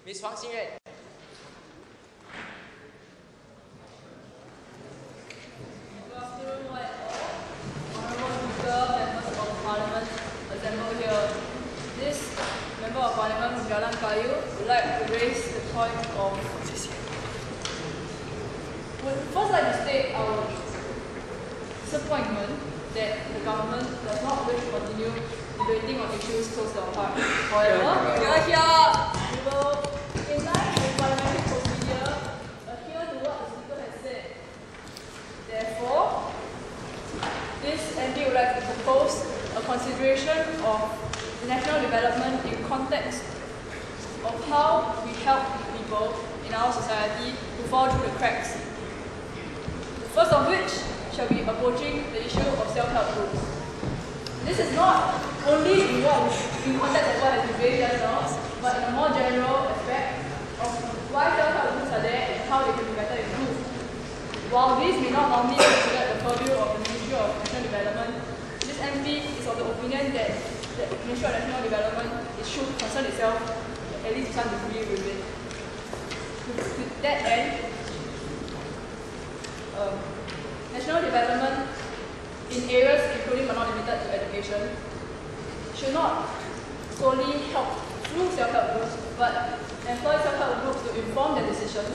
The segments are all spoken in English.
Ms. Huang Xingyuan. Good afternoon, one and all. Honourable Speaker, members of Parliament assembled here. This Member of Parliament from Jalan Kayu would like to raise the point of... would first like to state our disappointment that the government does not wish to continue debating on issues close to our heart. However, we will, in line with parliamentary procedure, adhere to what the Speaker has said. Therefore, this MP would like to propose a consideration of national development in context of how we help people in our society who fall through the cracks. The first of which shall be approaching the issue of self-help groups. This is not only in context of what has been raised just now, but in a more general aspect of why self-help groups are there and how they can be better improved. While these may not normally consider the purview of the Ministry of National Development, this MP is of the opinion that the Ministry of National Development should concern itself at least to some degree with it. To that end, national development in areas including but not limited to education should not solely help through self-help groups, but employ self-help groups to inform their decisions,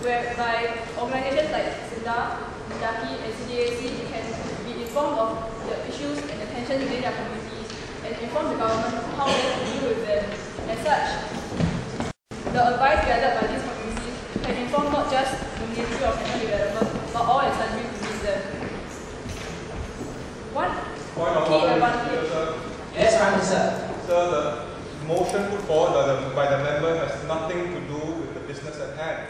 whereby organizations like SINDA, MIDAKI, and CDAC can be informed of the issues and the tensions within their communities and inform the government of how best to deal with them. As such, the advice gathered by these communities can inform not just the Ministry of National Development, but all and sundry beneath them. One key advantage. Yes, Prime Minister. Sir, the motion put forward by the member has nothing to do with the business at hand.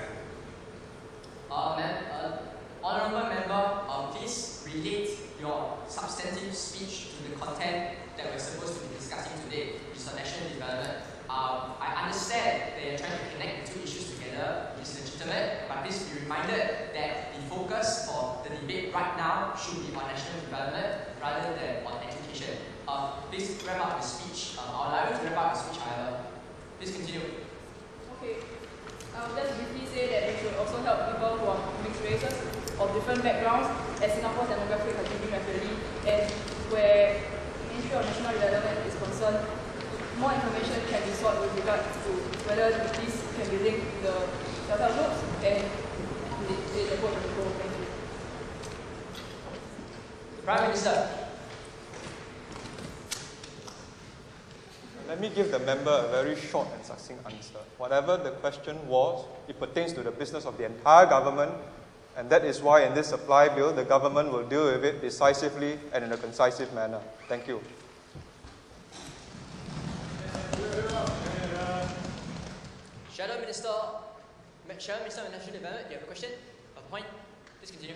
Honourable Member, please relate your substantive speech to the content that we're supposed to be discussing today, which is on national development. I understand that you're trying to connect the two issues together, which is legitimate, but please be reminded that the focus for the debate right now should be on national development rather than on education. Please wrap up your speech. I'll allow you to wrap up your speech, however. Please continue. Okay. I'll just briefly say that we should also help people who are mixed races of different backgrounds, as Singapore's demographic has changing rapidly, and where the Ministry of National Development is concerned, more information can be sought with regard to whether these can be linked to the self-help groups and the approach of the goal. Thank you. Prime Minister. Let me give the member a very short and succinct answer. Whatever the question was, it pertains to the business of the entire government, and that is why in this supply bill, the government will deal with it decisively and in a concisive manner. Thank you. Shadow Minister of National Development, do you have a question? A point? Please continue.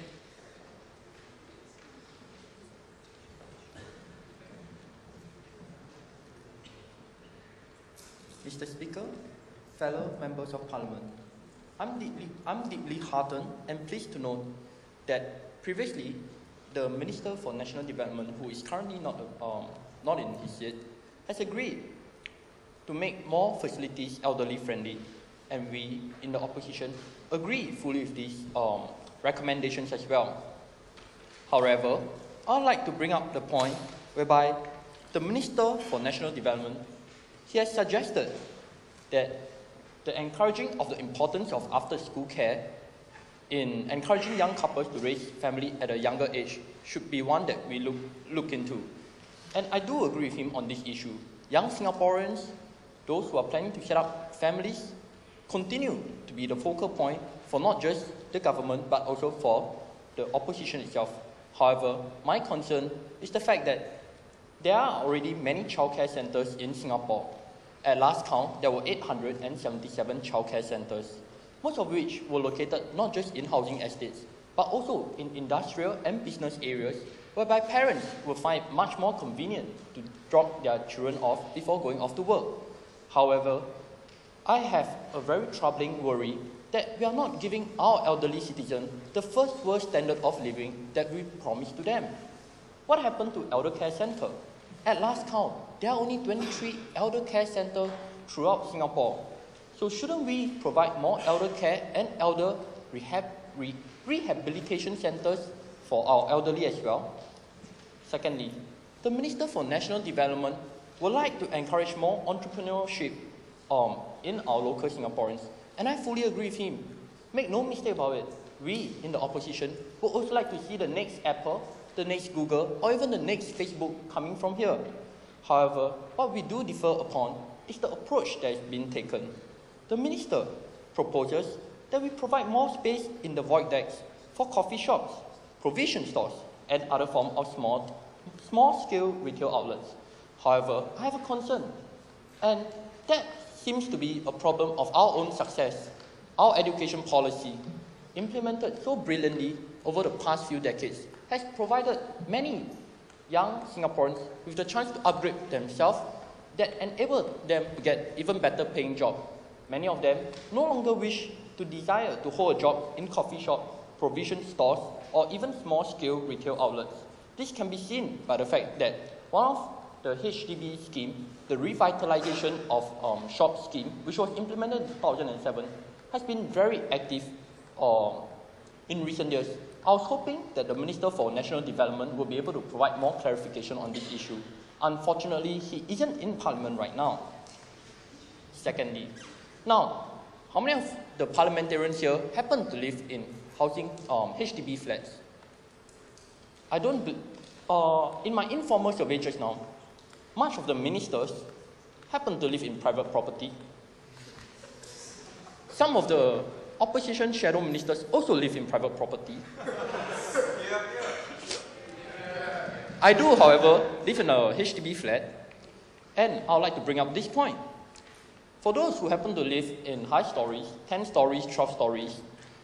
Mr. Speaker, fellow members of Parliament, I'm deeply heartened and pleased to note that previously the Minister for National Development, who is currently not in his seat, has agreed to make more facilities elderly friendly, and we in the opposition agree fully with these recommendations as well. However, I'd like to bring up the point whereby the Minister for National Development, he has suggested that the encouraging of the importance of after-school care in encouraging young couples to raise family at a younger age should be one that we look into. And I do agree with him on this issue. Young Singaporeans, those who are planning to set up families, continue to be the focal point for not just the government but also for the opposition itself. However, my concern is the fact that there are already many childcare centres in Singapore. At last count, there were 877 childcare centres, most of which were located not just in housing estates, but also in industrial and business areas, whereby parents will find it much more convenient to drop their children off before going off to work. However, I have a very troubling worry that we are not giving our elderly citizens the first world standard of living that we promised to them. What happened to elder care centre? At last count, there are only 23 elder care centres throughout Singapore. So shouldn't we provide more elder care and elder rehabilitation centers for our elderly as well? Secondly, the Minister for National Development would like to encourage more entrepreneurship in our local Singaporeans. And I fully agree with him. Make no mistake about it. We in the opposition would also like to see the next Apple, the next Google, or even the next Facebook coming from here. However, what we do differ upon is the approach that is being taken. The Minister proposes that we provide more space in the void decks for coffee shops, provision stores, and other forms of small-scale retail outlets. However, I have a concern, and that seems to be a problem of our own success. Our education policy, implemented so brilliantly over the past few decades, has provided many young Singaporeans with the chance to upgrade themselves that enabled them to get even better paying jobs. Many of them no longer wish to desire to hold a job in coffee shop, provision stores, or even small-scale retail outlets. This can be seen by the fact that one of the HDB scheme, the revitalization of shop scheme, which was implemented in 2007, has been very active in recent years. I was hoping that the Minister for National Development will be able to provide more clarification on this issue. Unfortunately, he isn't in Parliament right now. Secondly, now, how many of the parliamentarians here happen to live in housing HDB flats? I don't. In my informal survey just now, much of the ministers happen to live in private property. Some of the opposition shadow ministers also live in private property. I do, however, live in a HDB flat, and I would like to bring up this point. For those who happen to live in high stories, 10 stories, 12 stories,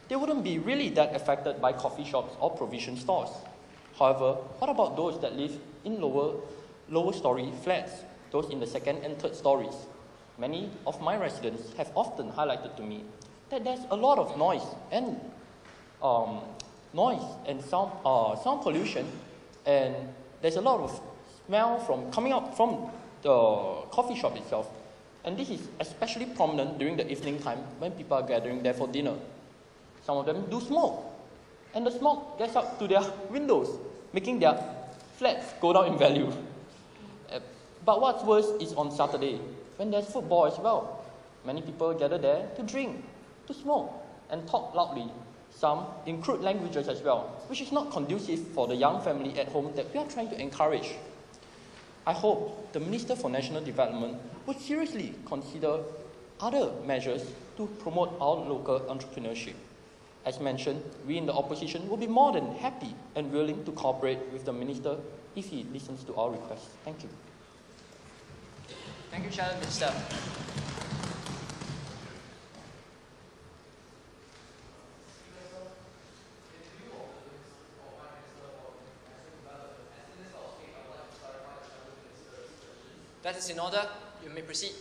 they wouldn't be really that affected by coffee shops or provision stores. However, what about those that live in lower story flats, those in the second and third stories? Many of my residents have often highlighted to me that there's a lot of noise and sound pollution, and there's a lot of smell coming out from the coffee shop itself. And this is especially prominent during the evening time when people are gathering there for dinner. Some of them do smoke, and the smoke gets up to their windows, making their flats go down in value. But what's worse is on Saturday, when there's football as well. Many people gather there to drink, to smoke, and talk loudly. Some in crude languages as well, which is not conducive for the young family at home that we are trying to encourage. I hope the Minister for National Development would seriously consider other measures to promote our local entrepreneurship. As mentioned, we in the opposition will be more than happy and willing to cooperate with the Minister if he listens to our requests. Thank you. Thank you, Shadow Minister. That is in order. You may proceed.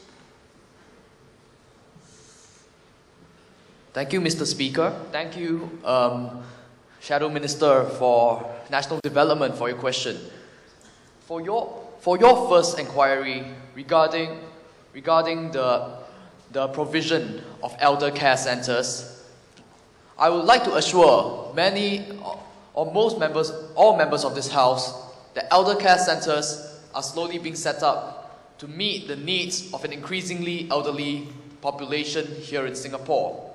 Thank you, Mr. Speaker. Thank you, Shadow Minister for National Development, for your question. For your first inquiry regarding the provision of elder care centers, I would like to assure all members of this House that elder care centers are slowly being set up to meet the needs of an increasingly elderly population here in Singapore.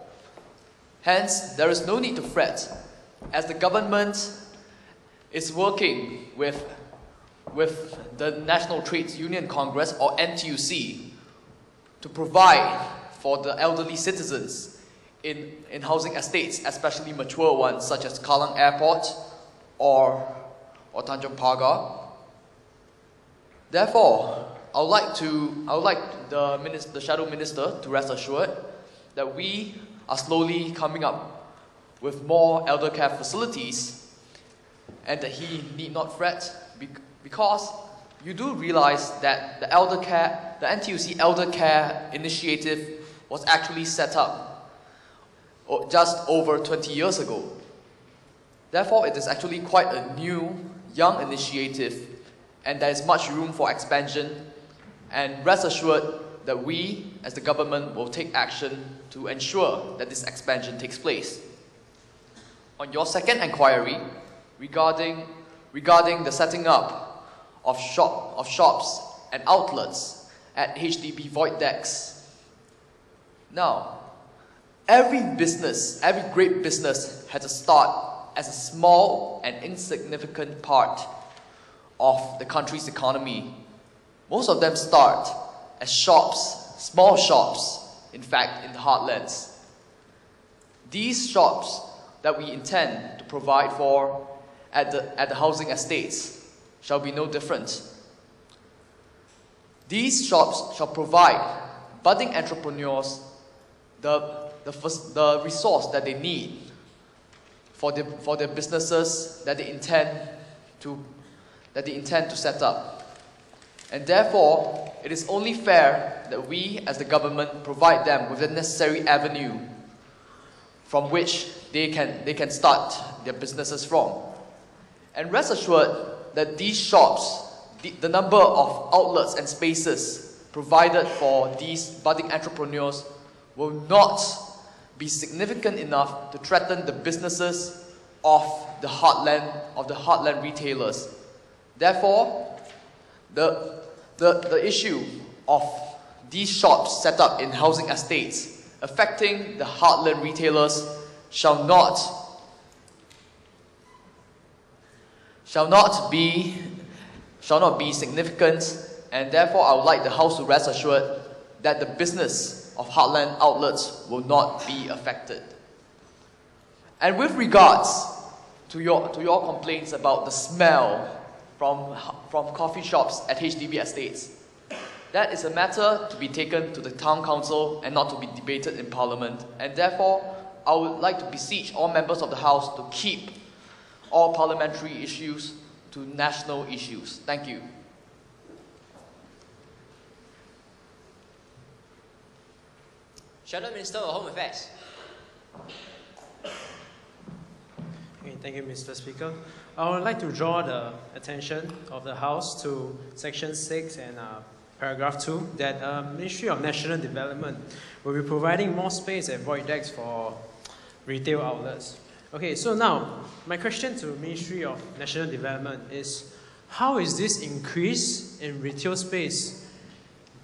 Hence, there is no need to fret, as the government is working with the National Trades Union Congress, or NTUC, to provide for the elderly citizens in housing estates, especially mature ones such as Kallang Airport or Tanjong Pagar. Therefore, I would like the Shadow Minister to rest assured that we are slowly coming up with more elder care facilities, and that he need not fret, because you do realize that the NTUC Elder Care Initiative was actually set up just over 20 years ago. Therefore, it is actually quite a new, young initiative, and there is much room for expansion. And rest assured, that we, as the government, will take action to ensure that this expansion takes place. On your second inquiry regarding the setting up of shops and outlets at HDB void decks. Now, every great business has a start as a small and insignificant part of the country's economy. Most of them start as shops, small shops, in fact, in the heartlands. These shops that we intend to provide for at the housing estates shall be no different. These shops shall provide budding entrepreneurs the resource that they need for their businesses that they intend to set up. And therefore, it is only fair that we as the government provide them with the necessary avenue from which they can start their businesses from. And rest assured that these shops, the number of outlets and spaces provided for these budding entrepreneurs will not be significant enough to threaten the businesses of the heartland retailers. Therefore, the issue of these shops set up in housing estates affecting the heartland retailers shall not be significant, and therefore I would like the House to rest assured that the business of heartland outlets will not be affected. And with regards to your complaints about the smell from coffee shops at HDB estates, that is a matter to be taken to the Town Council and not to be debated in Parliament. And therefore, I would like to beseech all members of the House to keep all parliamentary issues to national issues. Thank you. Shadow Minister of Home Affairs. Okay, thank you, Mr. Speaker. I would like to draw the attention of the House to Section 6 and Paragraph 2 that Ministry of National Development will be providing more space at void decks for retail outlets. Okay, so now my question to Ministry of National Development is, how is this increase in retail space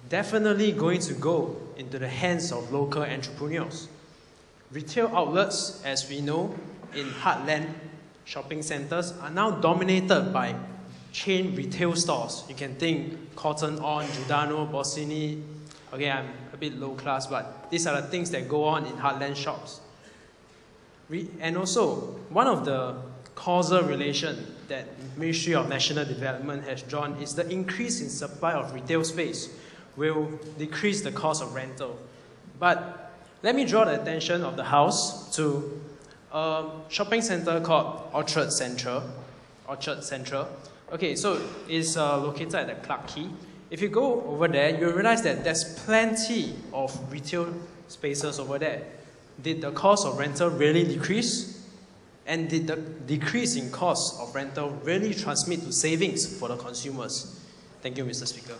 definitely going to go into the hands of local entrepreneurs? Retail outlets, as we know, in heartland shopping centers are now dominated by chain retail stores. You can think Cotton On, Giordano, Bossini. Okay, I'm a bit low class, but these are the things that go on in heartland shops. And also, one of the causal relation that Ministry of National Development has drawn is the increase in supply of retail space will decrease the cost of rental. But let me draw the attention of the House to a shopping center called Orchard Central. Okay, so it's located at the Clarke Quay. If you go over there, you'll realize that there's plenty of retail spaces over there. Did the cost of rental really decrease? And did the decrease in cost of rental really transmit to savings for the consumers? Thank you, Mr. Speaker.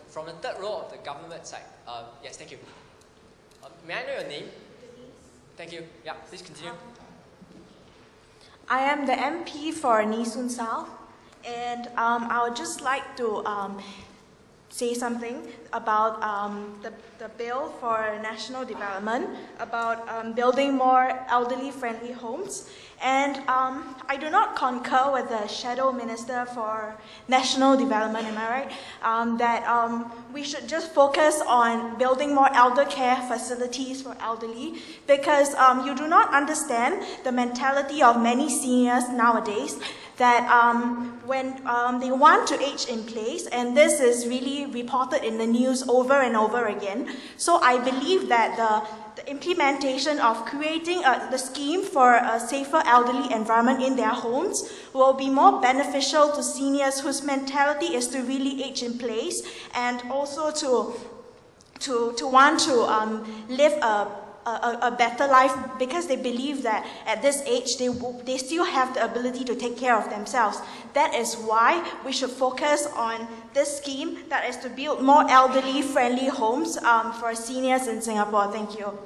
From the third row of the government side. Yes, thank you. May I know your name? Thank you. Yeah, please continue. I am the MP for Nee Soon South, and I would just like to say something about the bill for national development, about building more elderly-friendly homes. And I do not concur with the Shadow Minister for National Development, am I right? That we should just focus on building more elder care facilities for elderly, because you do not understand the mentality of many seniors nowadays, that when they want to age in place, and this is really reported in the news over and over again. So I believe that the implementation of creating the scheme for a safer elderly environment in their homes will be more beneficial to seniors whose mentality is to really age in place, and also to want to live a a better life because they believe that at this age they still have the ability to take care of themselves. That is why we should focus on this scheme that is to build more elderly friendly homes for seniors in Singapore. Thank you.